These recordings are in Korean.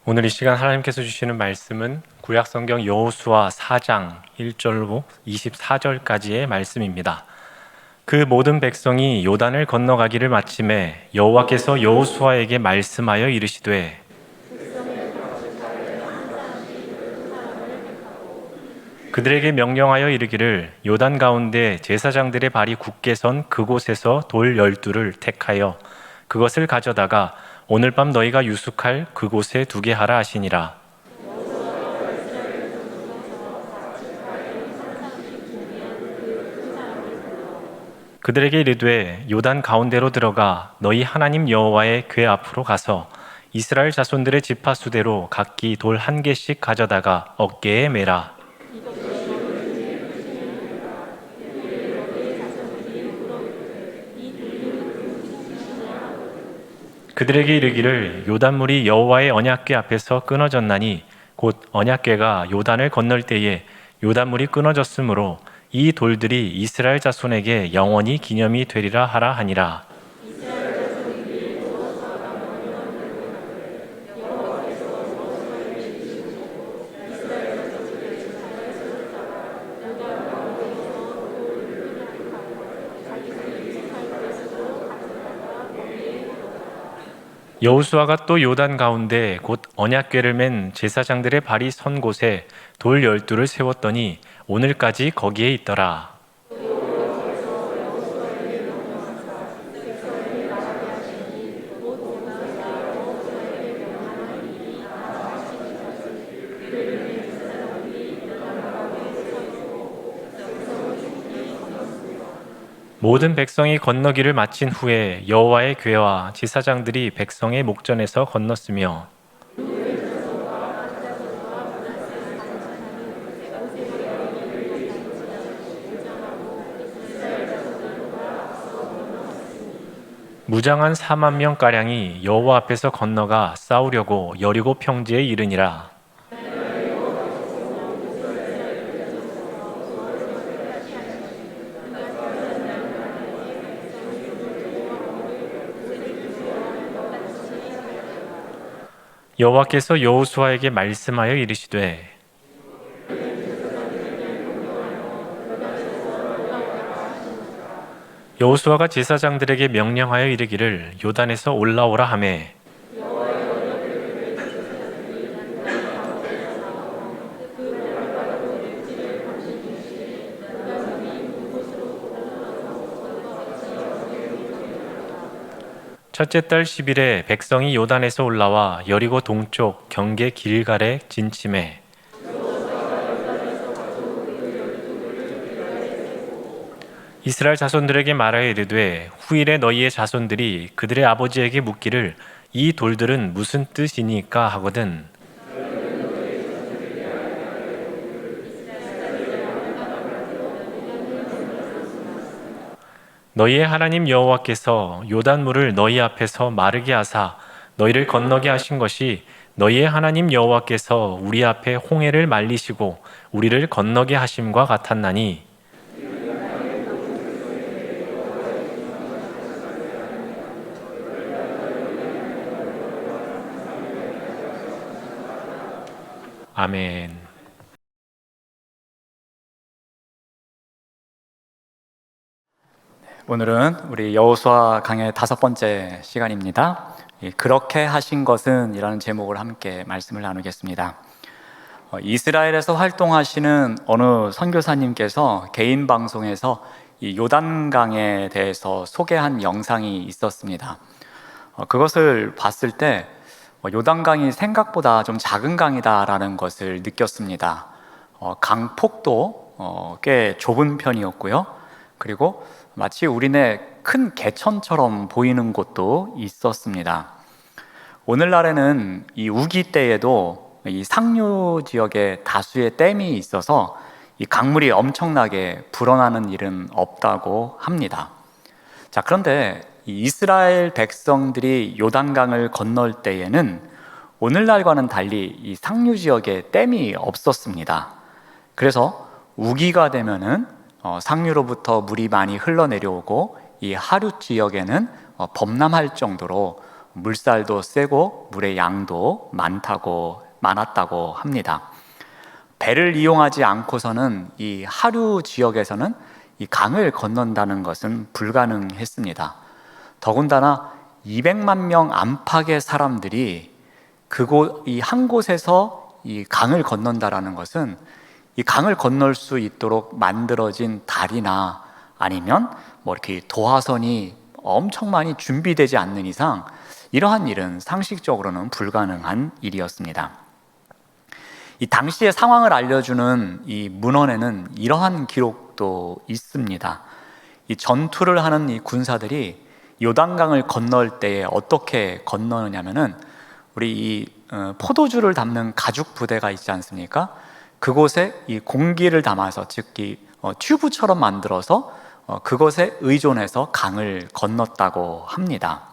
오늘 이 시간 하나님께서 주시는 말씀은 구약성경 여호수아 4장 1절로 24절까지의 말씀입니다. 그 모든 백성이 요단을 건너가기를 마침에 여호와께서 여호수아에게 말씀하여 이르시되 그들에게 명령하여 이르기를 요단 가운데 제사장들의 발이 굳게 선 그곳에서 돌 12를 택하여 그것을 가져다가 오늘 밤 너희가 유숙할 그곳에 두게 하라 하시니라. 그들에게 이르되 요단 가운데로 들어가 너희 하나님 여호와의 궤 앞으로 가서 이스라엘 자손들의 지파 수대로 각기 돌 한 개씩 가져다가 어깨에 매라. 그들에게 이르기를 요단물이 여호와의 언약궤 앞에서 끊어졌나니 곧 언약궤가 요단을 건널 때에 요단물이 끊어졌으므로 이 돌들이 이스라엘 자손에게 영원히 기념이 되리라 하라 하니라. 여호수아가 또 요단 가운데 곧 언약궤를 맨 제사장들의 발이 선 곳에 돌 12를 세웠더니 오늘까지 거기에 있더라. 모든 백성이 건너기를 마친 후에 여호와의 궤와 제사장들이 백성의 목전에서 건넜으며 무장한 4만 명 가량이 여호와 앞에서 건너가 싸우려고 여리고 평지에 이르니라. 여호와께서 여호수아에게 말씀하여 이르시되 여호수아가 제사장들에게 명령하여 이르기를 요단에서 올라오라 하매 첫째 달 10일에 백성이 요단에서 올라와 여리고 동쪽 경계 길갈에 진침해 이스라엘 자손들에게 말하여 이르되 후일에 너희의 자손들이 그들의 아버지에게 묻기를 이 돌들은 무슨 뜻이니까 하거든. 너희의 하나님 여호와께서 요단물을 너희 앞에서 마르게 하사 너희를 건너게 하신 것이 너희의 하나님 여호와께서 우리 앞에 홍해를 말리시고 우리를 건너게 하심과 같았나니 아멘. 오늘은 우리 여호수아 강의 5번째 시간입니다. 그렇게 하신 것은 이라는 제목을 함께 말씀을 나누겠습니다. 이스라엘에서 활동하시는 어느 선교사님께서 개인 방송에서 이 요단강에 대해서 소개한 영상이 있었습니다. 그것을 봤을 때 요단강이 생각보다 좀 작은 강이다라는 것을 느꼈습니다. 강폭도 꽤 좁은 편이었고요. 그리고 마치 우리네 큰 개천처럼 보이는 곳도 있었습니다. 오늘날에는 이 우기 때에도 이 상류 지역에 다수의 댐이 있어서 이 강물이 엄청나게 불어나는 일은 없다고 합니다. 자, 그런데 이 이스라엘 백성들이 요단강을 건널 때에는 오늘날과는 달리 이 상류 지역에 댐이 없었습니다. 그래서 우기가 되면은 상류로부터 물이 많이 흘러내려오고 이 하류 지역에는 범람할 정도로 물살도 세고 물의 양도 많았다고 합니다. 배를 이용하지 않고서는 이 하류 지역에서는 이 강을 건넌다는 것은 불가능했습니다. 더군다나 200만 명 안팎의 사람들이 이 한 곳에서 이 강을 건넌다라는 것은 이 강을 건널 수 있도록 만들어진 다리나 아니면 뭐 이렇게 도하선이 엄청 많이 준비되지 않는 이상 이러한 일은 상식적으로는 불가능한 일이었습니다. 이 당시의 상황을 알려주는 이 문헌에는 이러한 기록도 있습니다. 이 전투를 하는 이 군사들이 요단강을 건널 때에 어떻게 건너느냐면은 우리 이 포도주를 담는 가죽 부대가 있지 않습니까? 그곳에 이 공기를 담아서 즉 이 튜브처럼 만들어서 그것에 의존해서 강을 건넜다고 합니다.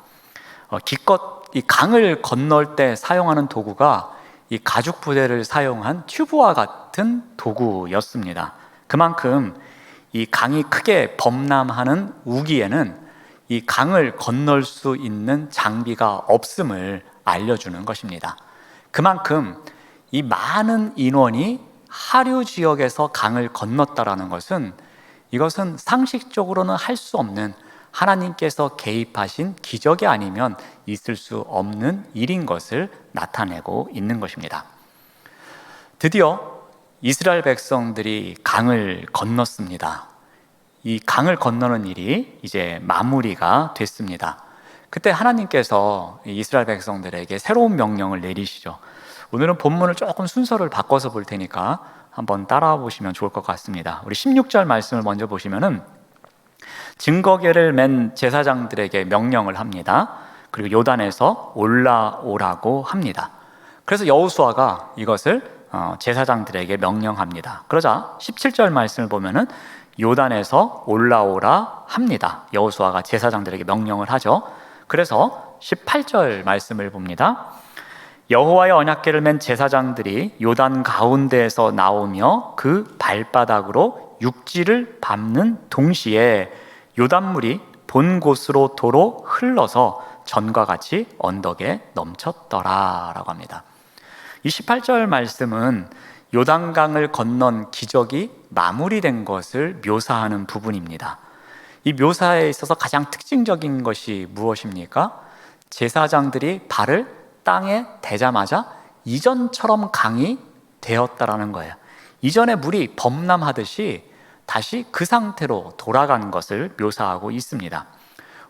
기껏 이 강을 건널 때 사용하는 도구가 이 가죽 부대를 사용한 튜브와 같은 도구였습니다. 그만큼 이 강이 크게 범람하는 우기에는 이 강을 건널 수 있는 장비가 없음을 알려주는 것입니다. 그만큼 이 많은 인원이 하류 지역에서 강을 건넜다라는 것은 이것은 상식적으로는 할 수 없는 하나님께서 개입하신 기적이 아니면 있을 수 없는 일인 것을 나타내고 있는 것입니다. 드디어 이스라엘 백성들이 강을 건넜습니다. 이 강을 건너는 일이 이제 마무리가 됐습니다. 그때 하나님께서 이스라엘 백성들에게 새로운 명령을 내리시죠. 오늘은 본문을 조금 순서를 바꿔서 볼 테니까 한번 따라와 보시면 좋을 것 같습니다. 우리 16절 말씀을 먼저 보시면은 증거궤를 맨 제사장들에게 명령을 합니다. 그리고 요단에서 올라오라고 합니다. 그래서 여호수아가 이것을 제사장들에게 명령합니다. 그러자 17절 말씀을 보면은 요단에서 올라오라 합니다. 여호수아가 제사장들에게 명령을 하죠. 그래서 18절 말씀을 봅니다. 여호와의 언약궤를 맨 제사장들이 요단 가운데에서 나오며 그 발바닥으로 육지를 밟는 동시에 요단물이 본 곳으로 도로 흘러서 전과 같이 언덕에 넘쳤더라 라고 합니다. 이 18절 말씀은 요단강을 건넌 기적이 마무리된 것을 묘사하는 부분입니다. 이 묘사에 있어서 가장 특징적인 것이 무엇입니까? 제사장들이 발을 땅에 대자마자 이전처럼 강이 되었다라는 거예요. 이전에 물이 범람하듯이 다시 그 상태로 돌아간 것을 묘사하고 있습니다.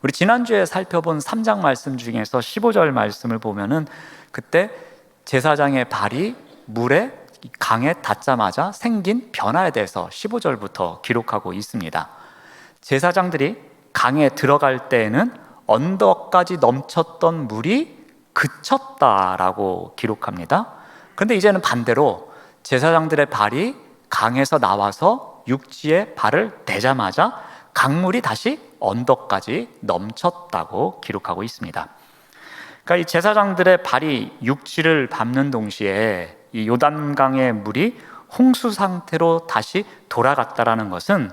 우리 지난주에 살펴본 3장 말씀 중에서 15절 말씀을 보면은 그때 제사장의 발이 물에 강에 닿자마자 생긴 변화에 대해서 15절부터 기록하고 있습니다. 제사장들이 강에 들어갈 때에는 언덕까지 넘쳤던 물이 그쳤다라고 기록합니다. 그런데 이제는 반대로 제사장들의 발이 강에서 나와서 육지에 발을 대자마자 강물이 다시 언덕까지 넘쳤다고 기록하고 있습니다. 그러니까 이 제사장들의 발이 육지를 밟는 동시에 이 요단강의 물이 홍수 상태로 다시 돌아갔다라는 것은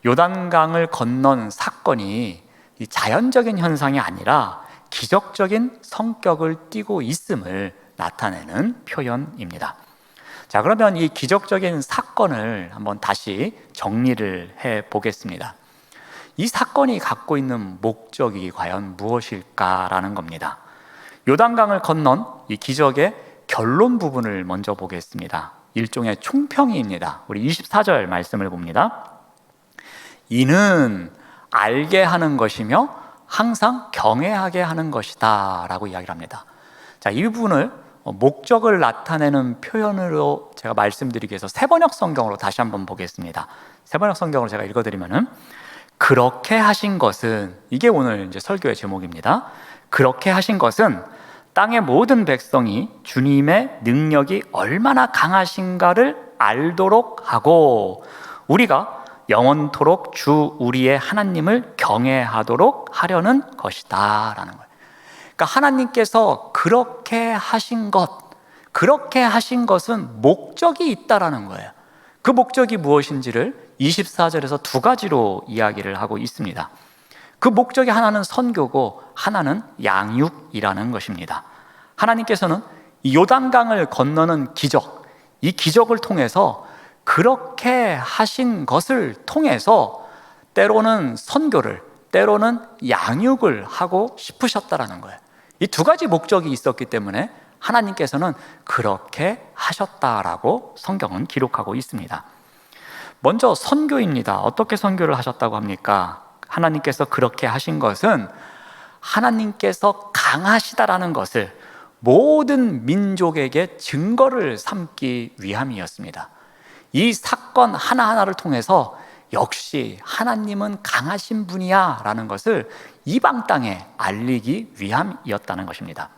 요단강을 건넌 사건이 이 자연적인 현상이 아니라 기적적인 성격을 띠고 있음을 나타내는 표현입니다. 자, 그러면 이 기적적인 사건을 한번 다시 정리를 해 보겠습니다. 이 사건이 갖고 있는 목적이 과연 무엇일까라는 겁니다. 요단강을 건넌 이 기적의 결론 부분을 먼저 보겠습니다. 일종의 총평입니다. 우리 24절 말씀을 봅니다. 이는 알게 하는 것이며 항상 경외하게 하는 것이다 라고 이야기를 합니다. 자, 이 부분을 목적을 나타내는 표현으로 제가 말씀드리기 위해서 세번역 성경으로 다시 한번 보겠습니다. 세번역 성경으로 제가 읽어드리면은 그렇게 하신 것은, 이게 오늘 이제 설교의 제목입니다. 그렇게 하신 것은 땅의 모든 백성이 주님의 능력이 얼마나 강하신가를 알도록 하고 우리가 영원토록 주 우리의 하나님을 경외하도록 하려는 것이다 라는 거예요. 그러니까 하나님께서 그렇게 하신 것은 목적이 있다라는 거예요. 그 목적이 무엇인지를 24절에서 두 가지로 이야기를 하고 있습니다. 그 목적이 하나는 선교고 하나는 양육이라는 것입니다. 하나님께서는 이 요단강을 건너는 기적, 이 기적을 통해서 그렇게 하신 것을 통해서 때로는 선교를, 때로는 양육을 하고 싶으셨다라는 거예요. 이 두 가지 목적이 있었기 때문에 하나님께서는 그렇게 하셨다라고 성경은 기록하고 있습니다. 먼저 선교입니다. 어떻게 선교를 하셨다고 합니까? 하나님께서 그렇게 하신 것은 하나님께서 강하시다라는 것을 모든 민족에게 증거를 삼기 위함이었습니다. 이 사건 하나하나를 통해서 역시 하나님은 강하신 분이야 라는 것을 이방 땅에 알리기 위함이었다는 것입니다.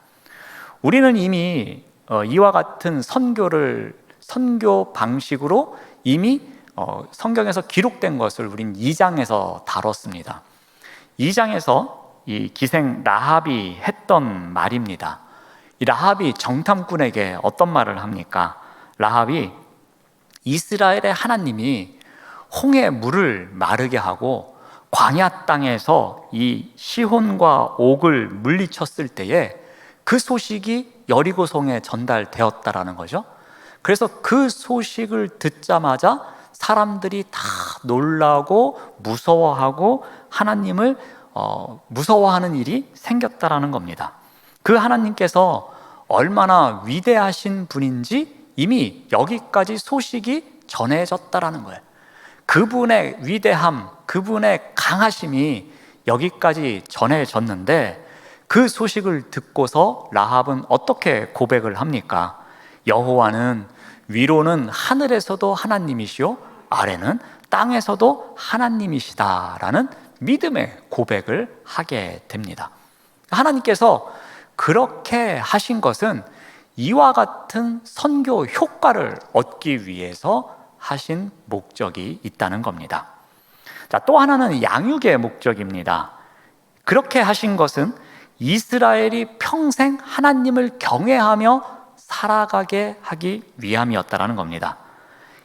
우리는 이미 이와 같은 선교 방식으로 이미 성경에서 기록된 것을 우린 2장에서 다뤘습니다. 2장에서 이 기생 라합이 했던 말입니다. 이 라합이 정탐꾼에게 어떤 말을 합니까? 라합이 이스라엘의 하나님이 홍해 물을 마르게 하고 광야 땅에서 이 시혼과 옥을 물리쳤을 때에 그 소식이 여리고성에 전달되었다라는 거죠. 그래서 그 소식을 듣자마자 사람들이 다 놀라고 무서워하고 하나님을 무서워하는 일이 생겼다라는 겁니다. 그 하나님께서 얼마나 위대하신 분인지 이미 여기까지 소식이 전해졌다라는 거예요. 그분의 위대함, 그분의 강하심이 여기까지 전해졌는데 그 소식을 듣고서 라합은 어떻게 고백을 합니까? 여호와는 위로는 하늘에서도 하나님이시오 아래는 땅에서도 하나님이시다라는 믿음의 고백을 하게 됩니다. 하나님께서 그렇게 하신 것은 이와 같은 선교 효과를 얻기 위해서 하신 목적이 있다는 겁니다. 자, 또 하나는 양육의 목적입니다. 그렇게 하신 것은 이스라엘이 평생 하나님을 경외하며 살아가게 하기 위함이었다는 겁니다.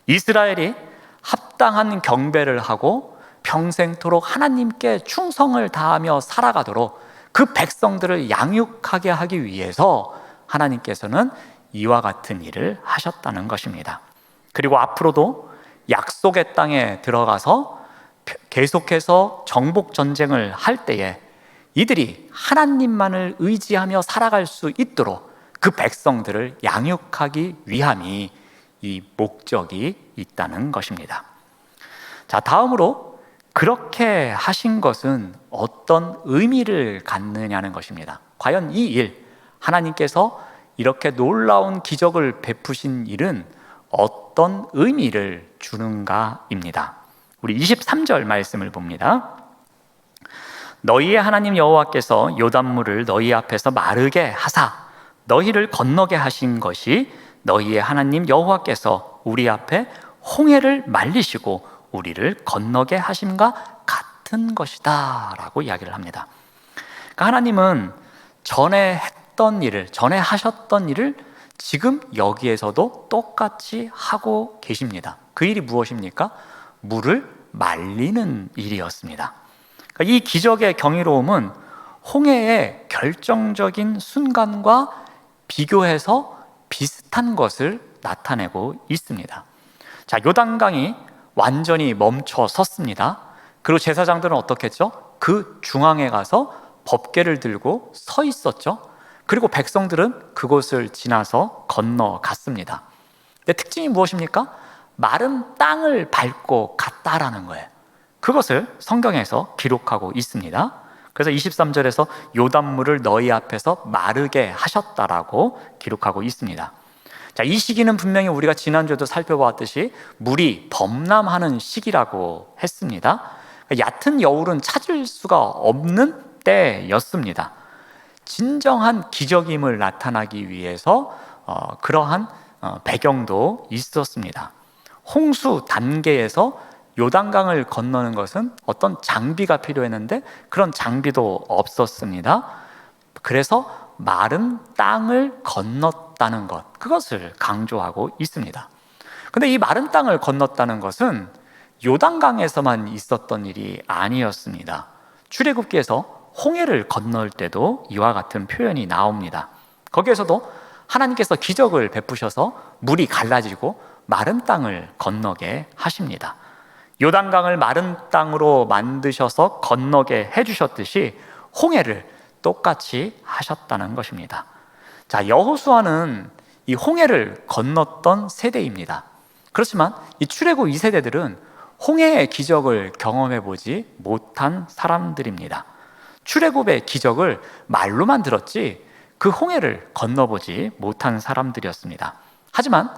이스라엘이 합당한 경배를 하고 평생토록 하나님께 충성을 다하며 살아가도록 그 백성들을 양육하게 하기 위해서 하나님께서는 이와 같은 일을 하셨다는 것입니다. 그리고 앞으로도 약속의 땅에 들어가서 계속해서 정복 전쟁을 할 때에 이들이 하나님만을 의지하며 살아갈 수 있도록 그 백성들을 양육하기 위함이 이 목적이 있다는 것입니다. 자, 다음으로 그렇게 하신 것은 어떤 의미를 갖느냐는 것입니다. 과연 이 일, 하나님께서 이렇게 놀라운 기적을 베푸신 일은 어떤 의미를 주는가입니다. 우리 23절 말씀을 봅니다. 너희의 하나님 여호와께서 요단물을 너희 앞에서 마르게 하사 너희를 건너게 하신 것이 너희의 하나님 여호와께서 우리 앞에 홍해를 말리시고 우리를 건너게 하심과 같은 것이다 라고 이야기를 합니다. 그러니까 하나님은 전에 했던 일을, 전에 하셨던 일을 지금 여기에서도 똑같이 하고 계십니다. 그 일이 무엇입니까? 물을 말리는 일이었습니다. 그러니까 이 기적의 경이로움은 홍해의 결정적인 순간과 비교해서 비슷한 것을 나타내고 있습니다. 자, 요단강이 완전히 멈춰 섰습니다. 그리고 제사장들은 어떻게 했죠? 그 중앙에 가서 법궤를 들고 서 있었죠. 그리고 백성들은 그곳을 지나서 건너갔습니다. 근데 특징이 무엇입니까? 마른 땅을 밟고 갔다라는 거예요. 그것을 성경에서 기록하고 있습니다. 그래서 23절에서 요단물을 너희 앞에서 마르게 하셨다라고 기록하고 있습니다. 자, 이 시기는 분명히 우리가 지난주에도 살펴보았듯이 물이 범람하는 시기라고 했습니다. 얕은 여울은 찾을 수가 없는 때였습니다. 진정한 기적임을 나타나기 위해서 그러한 배경도 있었습니다. 홍수 단계에서 요단강을 건너는 것은 어떤 장비가 필요했는데 그런 장비도 없었습니다. 그래서 마른 땅을 건넜다는 것, 그것을 강조하고 있습니다. 그런데 이 마른 땅을 건넜다는 것은 요단강에서만 있었던 일이 아니었습니다. 출애굽기에서 홍해를 건널 때도 이와 같은 표현이 나옵니다. 거기에서도 하나님께서 기적을 베푸셔서 물이 갈라지고 마른 땅을 건너게 하십니다. 요단강을 마른 땅으로 만드셔서 건너게 해주셨듯이 홍해를 똑같이 하셨다는 것입니다. 자, 여호수아는 이 홍해를 건넜던 세대입니다. 그렇지만 이 출애굽 2세대들은 홍해의 기적을 경험해 보지 못한 사람들입니다. 출애굽의 기적을 말로만 들었지 그 홍해를 건너보지 못한 사람들이었습니다. 하지만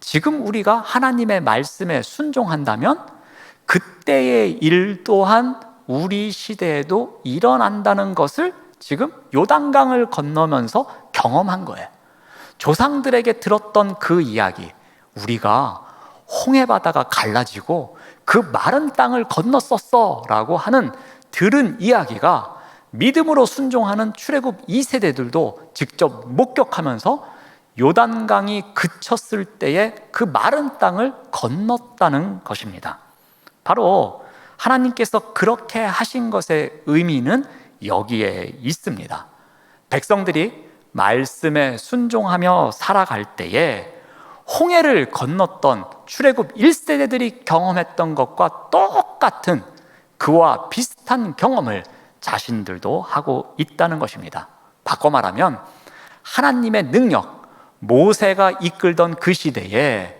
지금 우리가 하나님의 말씀에 순종한다면 그때의 일 또한 우리 시대에도 일어난다는 것을 지금 요단강을 건너면서 경험한 거예요. 조상들에게 들었던 그 이야기, 우리가 홍해바다가 갈라지고 그 마른 땅을 건넜었어 라고 하는 들은 이야기가 믿음으로 순종하는 출애굽 2세대들도 직접 목격하면서 요단강이 그쳤을 때에 그 마른 땅을 건넜다는 것입니다. 바로 하나님께서 그렇게 하신 것의 의미는 여기에 있습니다. 백성들이 말씀에 순종하며 살아갈 때에 홍해를 건넜던 출애굽 1세대들이 경험했던 것과 똑같은 그와 비슷한 경험을 자신들도 하고 있다는 것입니다. 바꿔 말하면 하나님의 능력, 모세가 이끌던 그 시대에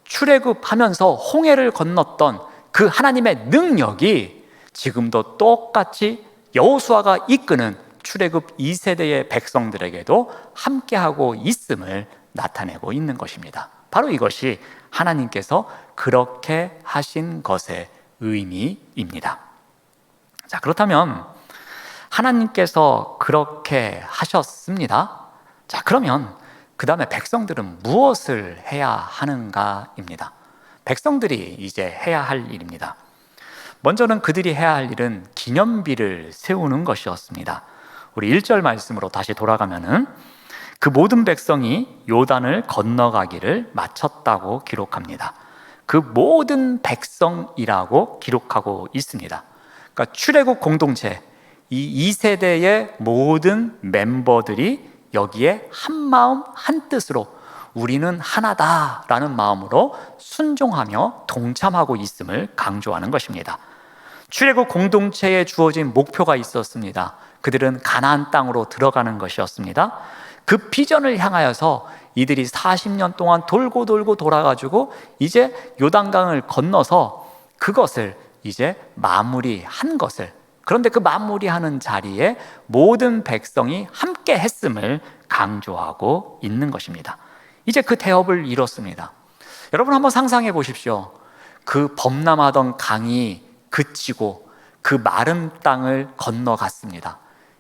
출애굽하면서 홍해를 건넜던 그 하나님의 능력이 지금도 똑같이 여호수아가 이끄는 출애굽 2세대의 백성들에게도 함께하고 있음을 나타내고 있는 것입니다. 바로 이것이 하나님께서 그렇게 하신 것의 의미입니다. 자, 그렇다면 하나님께서 그렇게 하셨습니다. 자, 그러면 그 다음에 백성들은 무엇을 해야 하는가입니다. 백성들이 이제 해야 할 일입니다. 먼저는 그들이 해야 할 일은 기념비를 세우는 것이었습니다. 우리 1절 말씀으로 다시 돌아가면은 그 모든 백성이 요단을 건너가기를 마쳤다고 기록합니다. 그 모든 백성이라고 기록하고 있습니다. 그러니까 출애굽 공동체, 이 2세대의 모든 멤버들이 여기에 한 마음 한 뜻으로 우리는 하나다라는 마음으로 순종하며 동참하고 있음을 강조하는 것입니다. 출애굽 공동체에 주어진 목표가 있었습니다. 그들은 가나안 땅으로 들어가는 것이었습니다. 그 비전을 향하여서 이들이 40년 동안 돌고 돌아가지고 이제 요단강을 건너서 그것을 이제 마무리한 것을, 그런데 그 마무리하는 자리에 모든 백성이 함께 했음을 강조하고 있는 것입니다. 이제 그 대업을 이뤘습니다. 여러분 한번 상상해 보십시오. 그 범람하던 강이 그치고 그 마른 땅을 건너갔습니다.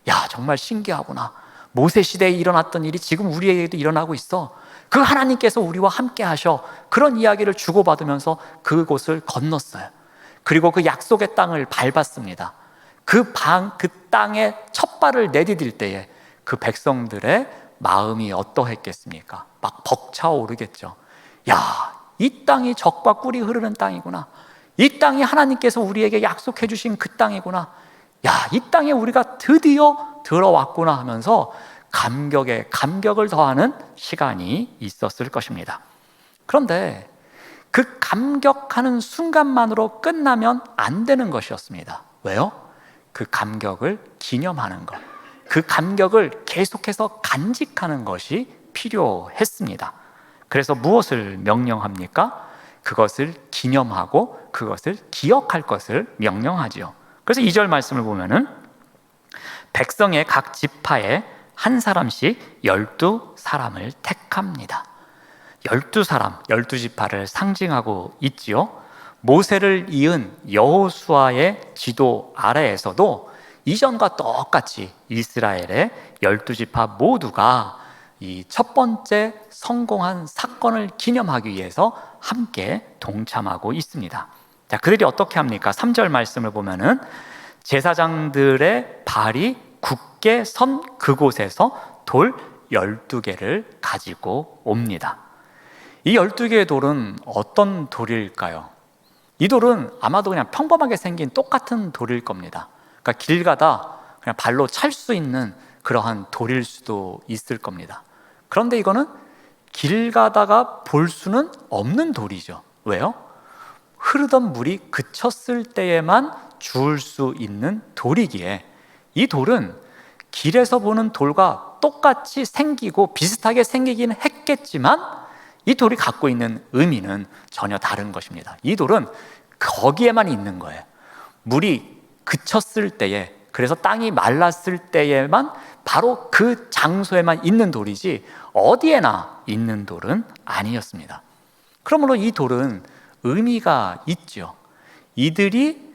야, 정말 신기하구나. 모세 시대에 일어났던 일이 지금 우리에게도 일어나고 있어. 그 하나님께서 우리와 함께 하셔. 그런 이야기를 주고받으면서 그곳을 건넜어요. 그리고 그 약속의 땅을 밟았습니다. 그 땅에 첫 발을 내디딜 때에 그 백성들의 마음이 어떠했겠습니까? 막 벅차오르겠죠. 야, 이 땅이 젖과 꿀이 흐르는 땅이구나. 이 땅이 하나님께서 우리에게 약속해 주신 그 땅이구나. 야, 이 땅에 우리가 드디어 들어왔구나 하면서 감격에 감격을 더하는 시간이 있었을 것입니다. 그런데 그 감격하는 순간만으로 끝나면 안 되는 것이었습니다. 왜요? 그 감격을 기념하는 것, 그 감격을 계속해서 간직하는 것이 필요했습니다. 그래서 무엇을 명령합니까? 그것을 기념하고 그것을 기억할 것을 명령하지요. 그래서 2절 말씀을 보면은 백성의 각 지파에 한 사람씩 12사람을 택합니다. 12사람, 12지파를 상징하고 있지요. 모세를 이은 여호수아의 지도 아래에서도 이전과 똑같이 이스라엘의 12지파 모두가 이 첫 번째 성공한 사건을 기념하기 위해서 함께 동참하고 있습니다. 자, 그들이 어떻게 합니까? 3절 말씀을 보면은 제사장들의 발이 굳게 선 그곳에서 돌 12개를 가지고 옵니다. 이 12개의 돌은 어떤 돌일까요? 이 돌은 아마도 그냥 평범하게 생긴 똑같은 돌일 겁니다. 그러니까 길 가다 그냥 발로 찰 수 있는 그러한 돌일 수도 있을 겁니다. 그런데 이거는 길 가다가 볼 수는 없는 돌이죠. 왜요? 흐르던 물이 그쳤을 때에만 주울 수 있는 돌이기에 이 돌은 길에서 보는 돌과 똑같이 생기고 비슷하게 생기긴 했겠지만 이 돌이 갖고 있는 의미는 전혀 다른 것입니다. 이 돌은 거기에만 있는 거예요. 물이 그쳤을 때에, 그래서 땅이 말랐을 때에만 바로 그 장소에만 있는 돌이지 어디에나 있는 돌은 아니었습니다. 그러므로 이 돌은 의미가 있죠. 이들이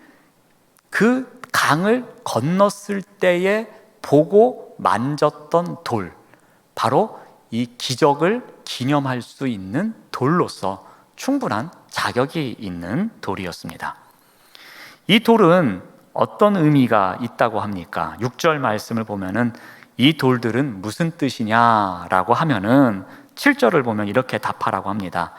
그 강을 건넜을 때에 보고 만졌던 돌, 바로 이 기적을 기념할 수 있는 돌로서 충분한 자격이 있는 돌이었습니다. 이 돌은 어떤 의미가 있다고 합니까? 6절 말씀을 보면은 이 돌들은 무슨 뜻이냐라고 하면은 7절을 보면 이렇게 답하라고 합니다.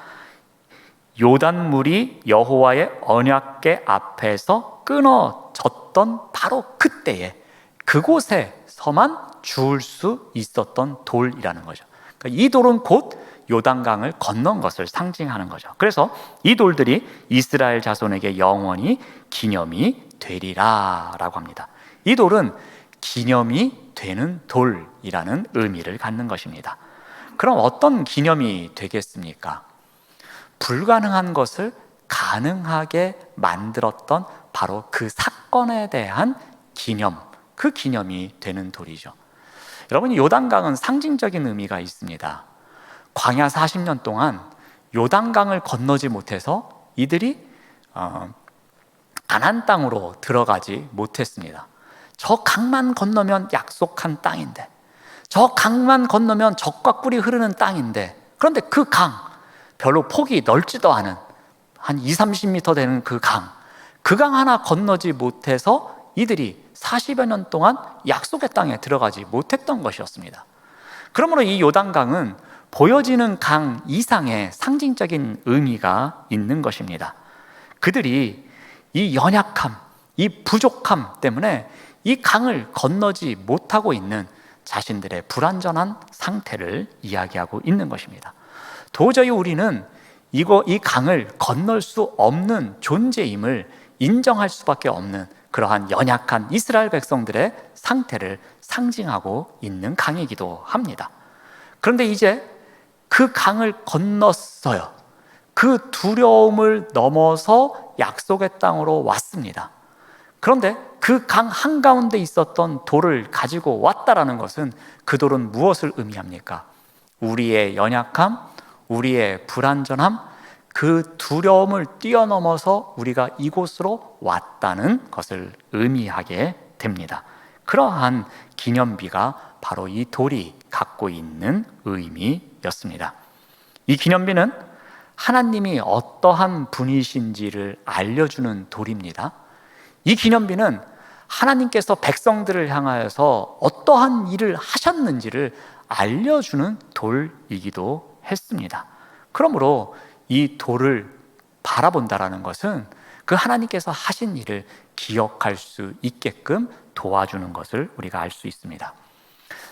요단물이 여호와의 언약궤 앞에서 끊어졌던 바로 그때에 그곳에서만 주울 수 있었던 돌이라는 거죠. 그러니까 이 돌은 곧 요단강을 건넌 것을 상징하는 거죠. 그래서 이 돌들이 이스라엘 자손에게 영원히 기념이 되리라 라고 합니다. 이 돌은 기념이 되는 돌이라는 의미를 갖는 것입니다. 그럼 어떤 기념이 되겠습니까? 불가능한 것을 가능하게 만들었던 바로 그 사건에 대한 기념, 그 기념이 되는 돌이죠. 여러분, 요단강은 상징적인 의미가 있습니다. 광야 40년 동안 요단강을 건너지 못해서 이들이 가나안 땅으로 들어가지 못했습니다. 저 강만 건너면 약속한 땅인데, 저 강만 건너면 젖과 꿀이 흐르는 땅인데, 그런데 그 강, 별로 폭이 넓지도 않은 한 20-30m 되는 그 강 하나 건너지 못해서 이들이 40여 년 동안 약속의 땅에 들어가지 못했던 것이었습니다. 그러므로 이 요단강은 보여지는 강 이상의 상징적인 의미가 있는 것입니다. 그들이 이 연약함, 이 부족함 때문에 이 강을 건너지 못하고 있는 자신들의 불완전한 상태를 이야기하고 있는 것입니다. 도저히 우리는 이 강을 건널 수 없는 존재임을 인정할 수밖에 없는 그러한 연약한 이스라엘 백성들의 상태를 상징하고 있는 강이기도 합니다. 그런데 이제 그 강을 건넜어요. 그 두려움을 넘어서 약속의 땅으로 왔습니다. 그런데 그 강 한가운데 있었던 돌을 가지고 왔다라는 것은 그 돌은 무엇을 의미합니까? 우리의 연약함, 우리의 불완전함, 그 두려움을 뛰어넘어서 우리가 이곳으로 왔다는 것을 의미하게 됩니다. 그러한 기념비가 바로 이 돌이 갖고 있는 의미였습니다. 이 기념비는 하나님이 어떠한 분이신지를 알려주는 돌입니다. 이 기념비는 하나님께서 백성들을 향하여서 어떠한 일을 하셨는지를 알려주는 돌이기도 했습니다. 그러므로 이 돌을 바라본다라는 것은 그 하나님께서 하신 일을 기억할 수 있게끔 도와주는 것을 우리가 알 수 있습니다.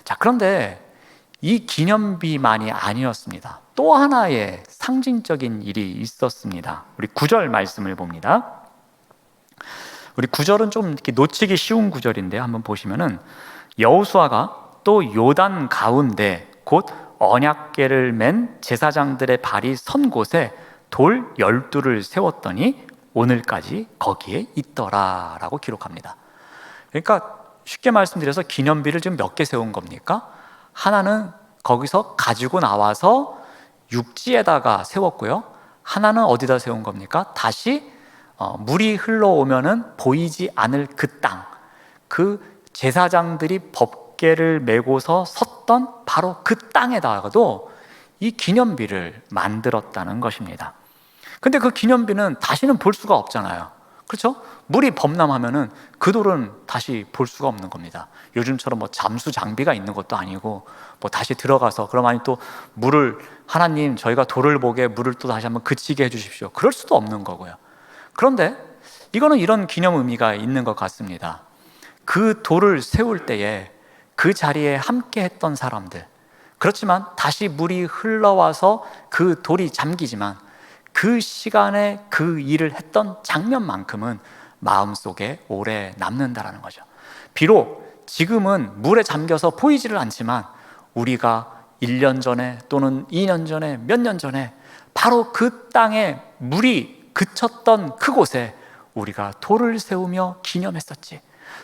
자, 그런데 이 기념비만이 아니었습니다. 또 하나의 상징적인 일이 있었습니다. 우리 9절 말씀을 봅니다. 우리 9절은 좀 이렇게 놓치기 쉬운 구절인데 한번 보시면은 여호수아가 또 요단 가운데 곧 언약궤를 맨 제사장들의 발이 선 곳에 돌 12를 세웠더니 오늘까지 거기에 있더라 라고 기록합니다. 그러니까 쉽게 말씀드려서 기념비를 지금 몇 개 세운 겁니까? 하나는 거기서 가지고 나와서 육지에다가 세웠고요, 하나는 어디다 세운 겁니까? 다시 물이 흘러오면은 보이지 않을 그 땅, 그 제사장들이 법궤를 메고서 섰던 바로 그 땅에다가도 이 기념비를 만들었다는 것입니다. 근데 그 기념비는 다시는 볼 수가 없잖아요. 그렇죠? 물이 범람하면은 그 돌은 다시 볼 수가 없는 겁니다. 요즘처럼 뭐 잠수 장비가 있는 것도 아니고 뭐 다시 들어가서 그럼 아니 또 물을 하나님 저희가 돌을 보게 물을 또 다시 한번 그치게 해주십시오, 그럴 수도 없는 거고요. 그런데 이거는 이런 기념 의미가 있는 것 같습니다. 그 돌을 세울 때에 그 자리에 함께 했던 사람들, 그렇지만 다시 물이 흘러와서 그 돌이 잠기지만 그 시간에 그 일을 했던 장면만큼은 마음속에 오래 남는다라는 거죠. 비록 지금은 물에 잠겨서 보이지를 않지만 우리가 1년 전에 또는 2년 전에 몇 년 전에 바로 그 땅에 물이 그쳤던 그곳에 우리가 돌을 세우며 기념했었지.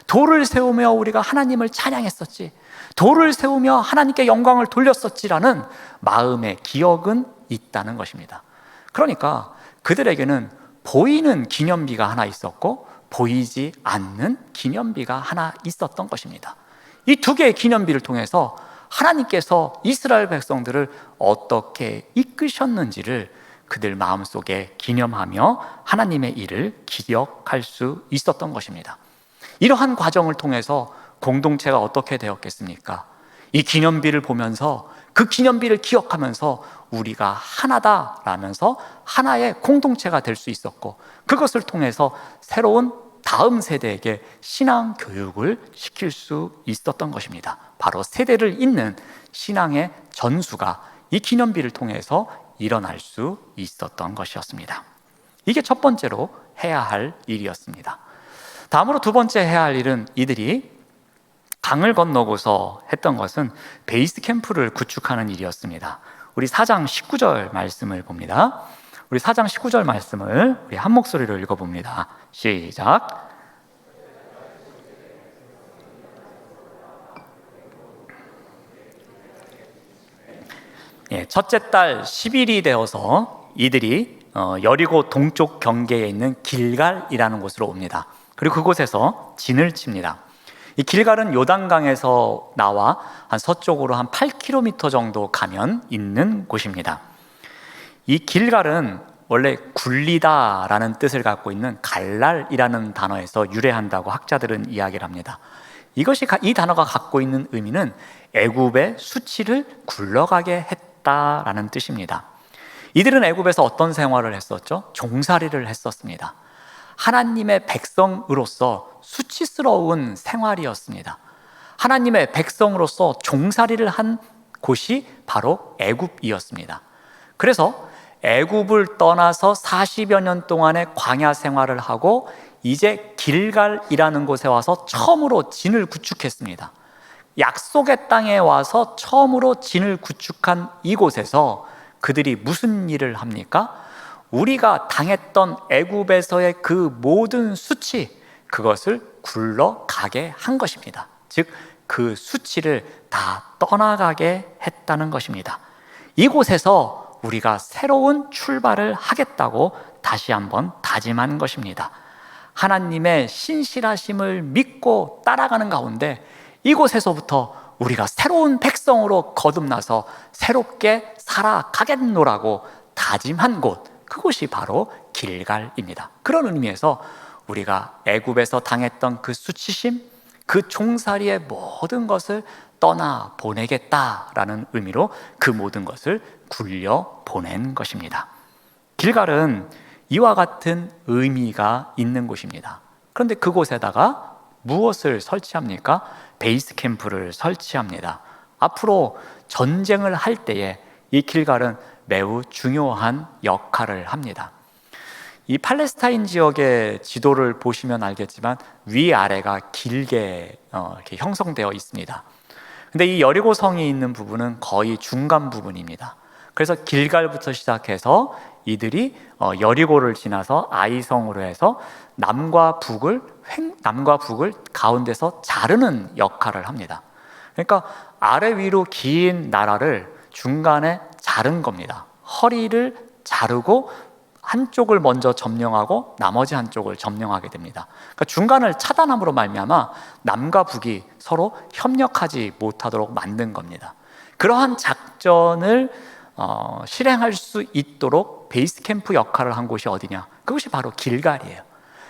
돌을 세우며 우리가 하나님을 찬양했었지. 돌을 세우며 하나님께 영광을 돌렸었지라는 마음의 기억은 있다는 것입니다. 그러니까 그들에게는 보이는 기념비가 하나 있었고 보이지 않는 기념비가 하나 있었던 것입니다. 이 두 개의 기념비를 통해서 하나님께서 이스라엘 백성들을 어떻게 이끄셨는지를 그들 마음속에 기념하며 하나님의 일을 기억할 수 있었던 것입니다. 이러한 과정을 통해서 공동체가 어떻게 되었겠습니까? 이 기념비를 보면서 그 기념비를 기억하면서 우리가 하나다라면서 하나의 공동체가 될 수 있었고, 그것을 통해서 새로운 다음 세대에게 신앙 교육을 시킬 수 있었던 것입니다. 바로 세대를 잇는 신앙의 전수가 이 기념비를 통해서 일어날 수 있었던 것이었습니다. 이게 첫 번째로 해야 할 일이었습니다. 다음으로 두 번째 해야 할 일은 이들이 강을 건너고서 했던 것은 베이스 캠프를 구축하는 일이었습니다. 우리 4장 19절 말씀을 봅니다. 우리 4장 19절 말씀을 우리 한 목소리로 읽어봅니다. 시작. 첫째 달 10일이 되어서 이들이 여리고 동쪽 경계에 있는 길갈이라는 곳으로 옵니다. 그리고 그곳에서 진을 칩니다. 이 길갈은 요단강에서 나와 한 서쪽으로 한 8km 정도 가면 있는 곳입니다. 이 길갈은 원래 굴리다라는 뜻을 갖고 있는 갈랄이라는 단어에서 유래한다고 학자들은 이야기를 합니다. 이 단어가 갖고 있는 의미는 애굽의 수치를 굴러가게 했다라는 뜻입니다. 이들은 애굽에서 어떤 생활을 했었죠? 종살이를 했었습니다. 하나님의 백성으로서 수치스러운 생활이었습니다. 하나님의 백성으로서 종살이를 한 곳이 바로 애굽이었습니다. 그래서 애굽을 떠나서 40여 년 동안의 광야 생활을 하고 이제 길갈이라는 곳에 와서 처음으로 진을 구축했습니다. 약속의 땅에 와서 처음으로 진을 구축한 이곳에서 그들이 무슨 일을 합니까? 우리가 당했던 애굽에서의 그 모든 수치, 그것을 굴러가게 한 것입니다. 즉, 그 수치를 다 떠나가게 했다는 것입니다. 이곳에서 우리가 새로운 출발을 하겠다고 다시 한번 다짐한 것입니다. 하나님의 신실하심을 믿고 따라가는 가운데 이곳에서부터 우리가 새로운 백성으로 거듭나서 새롭게 살아가겠노라고 다짐한 곳, 그곳이 바로 길갈입니다. 그런 의미에서 우리가 애굽에서 당했던 그 수치심, 그 종살이의 모든 것을 떠나 보내겠다라는 의미로 그 모든 것을 굴려 보낸 것입니다. 길갈은 이와 같은 의미가 있는 곳입니다. 그런데 그곳에다가 무엇을 설치합니까? 베이스 캠프를 설치합니다. 앞으로 전쟁을 할 때에 이 길갈은 매우 중요한 역할을 합니다. 이 팔레스타인 지역의 지도를 보시면 알겠지만 위아래가 길게 이렇게 형성되어 있습니다. 근데 이 여리고성이 있는 부분은 거의 중간 부분입니다. 그래서 길갈부터 시작해서 이들이 여리고를 지나서 아이성으로 해서 남과 북을 가운데서 자르는 역할을 합니다. 그러니까 아래 위로 긴 나라를 중간에 자른 겁니다. 허리를 자르고 한쪽을 먼저 점령하고 나머지 한쪽을 점령하게 됩니다. 그러니까 중간을 차단함으로 말미암아 남과 북이 서로 협력하지 못하도록 만든 겁니다. 그러한 작전을 실행할 수 있도록 베이스 캠프 역할을 한 곳이 어디냐? 그것이 바로 길갈이에요.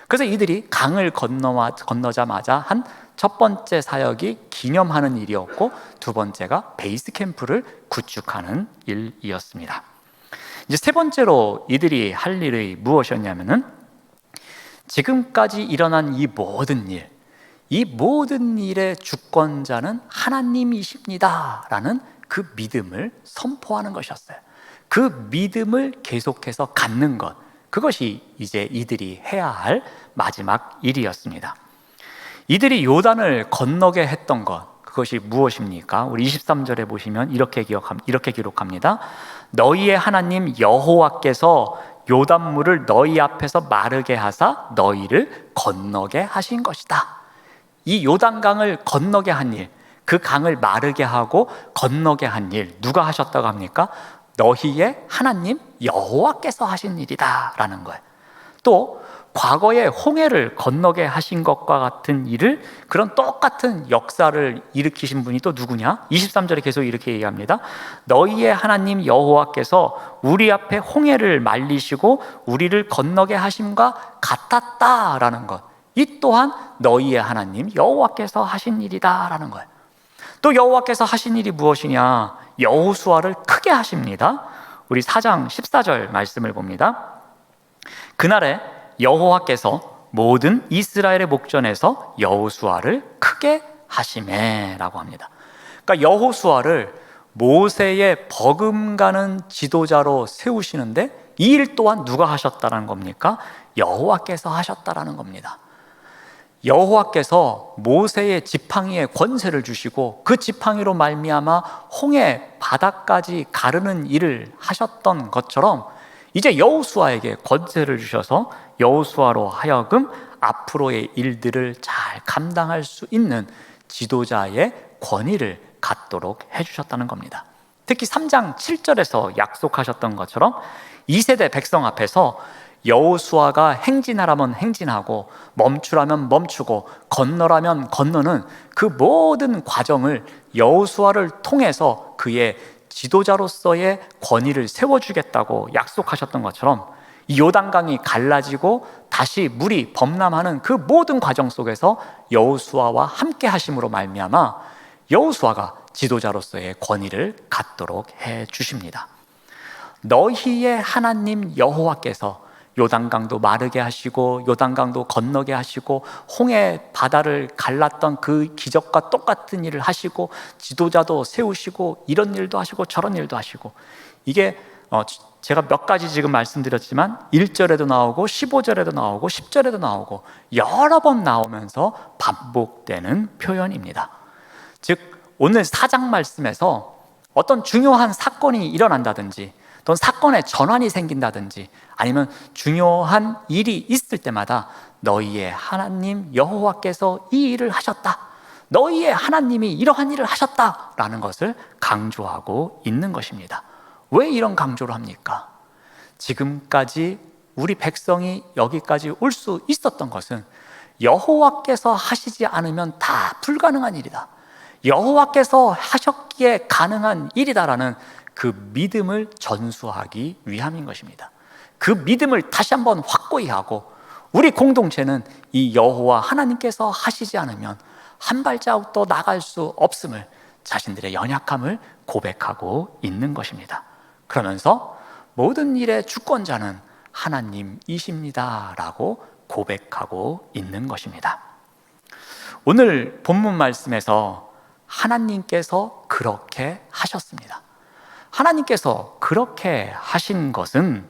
그래서 이들이 강을 건너자마자 한 첫 번째 사역이 기념하는 일이었고 두 번째가 베이스 캠프를 구축하는 일이었습니다. 이제 세 번째로 이들이 할 일이 무엇이었냐면은 지금까지 일어난 이 모든 일, 이 모든 일의 주권자는 하나님이십니다 라는 그 믿음을 선포하는 것이었어요. 그 믿음을 계속해서 갖는 것, 그것이 이제 이들이 해야 할 마지막 일이었습니다. 이들이 요단을 건너게 했던 것, 그것이 무엇입니까? 우리 23절에 보시면 이렇게 기록합니다. 너희의 하나님 여호와께서 요단물을 너희 앞에서 마르게 하사 너희를 건너게 하신 것이다. 이 요단강을 건너게 한 일, 그 강을 마르게 하고 건너게 한 일, 누가 하셨다고 합니까? 너희의 하나님 여호와께서 하신 일이다 라는 거예요. 또 과거에 홍해를 건너게 하신 것과 같은 일을, 그런 똑같은 역사를 일으키신 분이 또 누구냐? 23절에 계속 이렇게 얘기합니다. 너희의 하나님 여호와께서 우리 앞에 홍해를 말리시고 우리를 건너게 하심과 같았다라는 것, 이 또한 너희의 하나님 여호와께서 하신 일이다 라는 거예요. 또 여호와께서 하신 일이 무엇이냐? 여호수아를 크게 하십니다. 우리 4장 14절 말씀을 봅니다. 그날에 여호와께서 모든 이스라엘의 목전에서 여호수아를 크게 하시매 라고 합니다. 그러니까 여호수아를 모세의 버금가는 지도자로 세우시는데 이 일 또한 누가 하셨다는 겁니까? 여호와께서 하셨다라는 겁니다. 여호와께서 모세의 지팡이에 권세를 주시고 그 지팡이로 말미암아 홍해 바다까지 가르는 일을 하셨던 것처럼 이제 여호수아에게 권세를 주셔서 여호수아로 하여금 앞으로의 일들을 잘 감당할 수 있는 지도자의 권위를 갖도록 해주셨다는 겁니다. 특히 3장 7절에서 약속하셨던 것처럼 2세대 백성 앞에서 여호수아가 행진하라면 행진하고 멈추라면 멈추고 건너라면 건너는 그 모든 과정을 여호수아를 통해서 그의 지도자로서의 권위를 세워주겠다고 약속하셨던 것처럼 이 요단강이 갈라지고 다시 물이 범람하는 그 모든 과정 속에서 여호수아와 함께 하심으로 말미암아 여호수아가 지도자로서의 권위를 갖도록 해 주십니다. 너희의 하나님 여호와께서 요단강도 마르게 하시고 요단강도 건너게 하시고 홍해 바다를 갈랐던 그 기적과 똑같은 일을 하시고 지도자도 세우시고 이런 일도 하시고 저런 일도 하시고, 이게 제가 몇 가지 지금 말씀드렸지만 1절에도 나오고 15절에도 나오고 10절에도 나오고 여러 번 나오면서 반복되는 표현입니다. 즉 오늘 4장 말씀에서 어떤 중요한 사건이 일어난다든지 또는 사건의 전환이 생긴다든지 아니면 중요한 일이 있을 때마다 너희의 하나님 여호와께서 이 일을 하셨다, 너희의 하나님이 이러한 일을 하셨다라는 것을 강조하고 있는 것입니다. 왜 이런 강조를 합니까? 지금까지 우리 백성이 여기까지 올 수 있었던 것은 여호와께서 하시지 않으면 다 불가능한 일이다, 여호와께서 하셨기에 가능한 일이다라는 그 믿음을 전수하기 위함인 것입니다. 그 믿음을 다시 한번 확고히 하고 우리 공동체는 이 여호와 하나님께서 하시지 않으면 한 발자국도 나갈 수 없음을, 자신들의 연약함을 고백하고 있는 것입니다. 그러면서 모든 일의 주권자는 하나님이십니다 라고 고백하고 있는 것입니다. 오늘 본문 말씀에서 하나님께서 그렇게 하셨습니다. 하나님께서 그렇게 하신 것은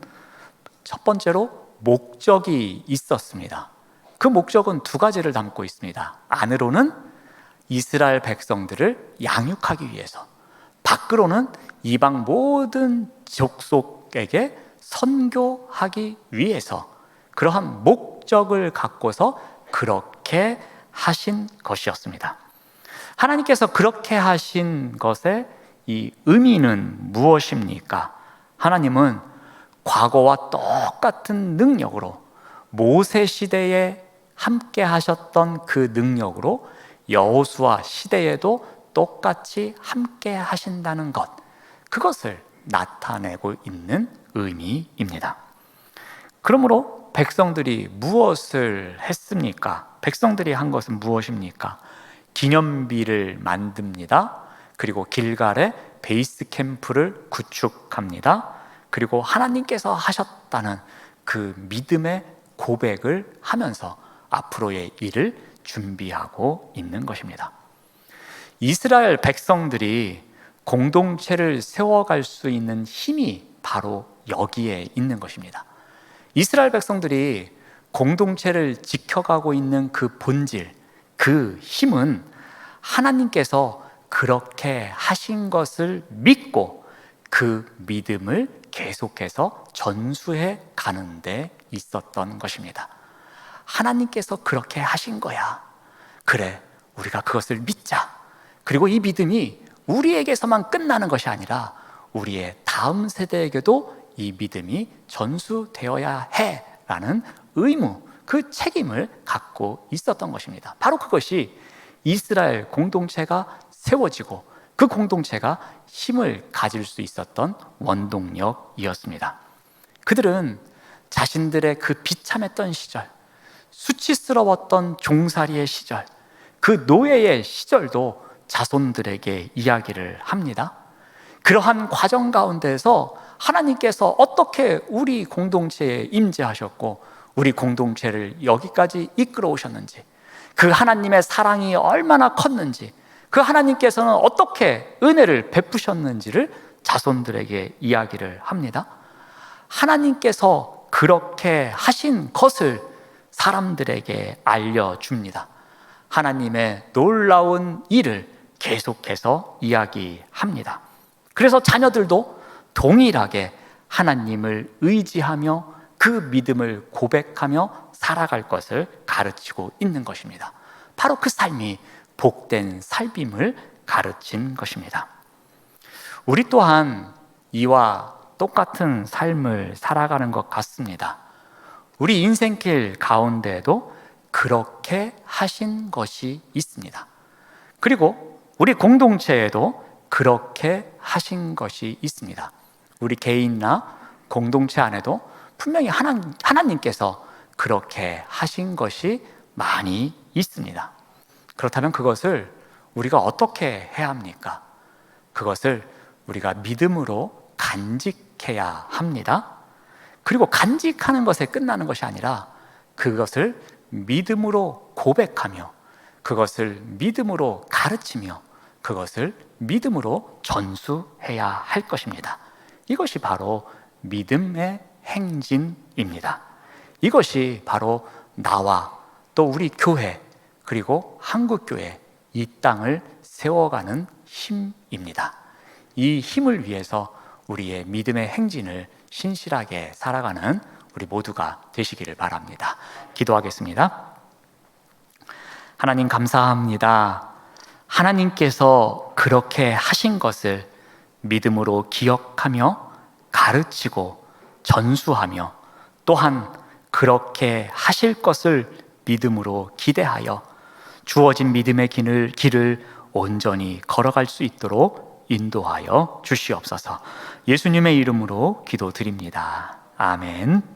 첫 번째로 목적이 있었습니다. 그 목적은 두 가지를 담고 있습니다. 안으로는 이스라엘 백성들을 양육하기 위해서, 밖으로는 이방 모든 족속에게 선교하기 위해서, 그러한 목적을 갖고서 그렇게 하신 것이었습니다. 하나님께서 그렇게 하신 것의 이 의미는 무엇입니까? 하나님은 과거와 똑같은 능력으로 모세 시대에 함께 하셨던 그 능력으로 여호수아 시대에도 똑같이 함께 하신다는 것, 그것을 나타내고 있는 의미입니다. 그러므로 백성들이 무엇을 했습니까? 백성들이 한 것은 무엇입니까? 기념비를 만듭니다. 그리고 길갈에 베이스 캠프를 구축합니다. 그리고 하나님께서 하셨다는 그 믿음의 고백을 하면서 앞으로의 일을 준비하고 있는 것입니다. 이스라엘 백성들이 공동체를 세워갈 수 있는 힘이 바로 여기에 있는 것입니다. 이스라엘 백성들이 공동체를 지켜가고 있는 그 본질, 그 힘은 하나님께서 그렇게 하신 것을 믿고 그 믿음을 계속해서 전수해 가는 데 있었던 것입니다. 하나님께서 그렇게 하신 거야. 그래, 우리가 그것을 믿자. 그리고 이 믿음이 우리에게서만 끝나는 것이 아니라 우리의 다음 세대에게도 이 믿음이 전수되어야 해 라는 의무, 그 책임을 갖고 있었던 것입니다. 바로 그것이 이스라엘 공동체가 세워지고 그 공동체가 힘을 가질 수 있었던 원동력이었습니다. 그들은 자신들의 그 비참했던 시절, 수치스러웠던 종살이의 시절, 그 노예의 시절도 자손들에게 이야기를 합니다. 그러한 과정 가운데서 하나님께서 어떻게 우리 공동체에 임재하셨고 우리 공동체를 여기까지 이끌어 오셨는지, 그 하나님의 사랑이 얼마나 컸는지, 그 하나님께서는 어떻게 은혜를 베푸셨는지를 자손들에게 이야기를 합니다. 하나님께서 그렇게 하신 것을 사람들에게 알려줍니다. 하나님의 놀라운 일을 계속해서 이야기합니다. 그래서 자녀들도 동일하게 하나님을 의지하며 그 믿음을 고백하며 살아갈 것을 가르치고 있는 것입니다. 바로 그 삶이 복된 삶임을 가르친 것입니다. 우리 또한 이와 똑같은 삶을 살아가는 것 같습니다. 우리 인생길 가운데에도 그렇게 하신 것이 있습니다. 그리고 우리 공동체에도 그렇게 하신 것이 있습니다. 우리 개인이나 공동체 안에도 분명히 하나님께서 그렇게 하신 것이 많이 있습니다. 그렇다면 그것을 우리가 어떻게 해야 합니까? 그것을 우리가 믿음으로 간직해야 합니다. 그리고 간직하는 것에 끝나는 것이 아니라 그것을 믿음으로 고백하며 그것을 믿음으로 가르치며 그것을 믿음으로 전수해야 할 것입니다. 이것이 바로 믿음의 행진입니다. 이것이 바로 나와 또 우리 교회 그리고 한국교회 이 땅을 세워가는 힘입니다. 이 힘을 위해서 우리의 믿음의 행진을 신실하게 살아가는 우리 모두가 되시기를 바랍니다. 기도하겠습니다. 하나님 감사합니다. 하나님께서 그렇게 하신 것을 믿음으로 기억하며 가르치고 전수하며 또한 그렇게 하실 것을 믿음으로 기대하여 주어진 믿음의 길을 온전히 걸어갈 수 있도록 인도하여 주시옵소서. 예수님의 이름으로 기도드립니다. 아멘.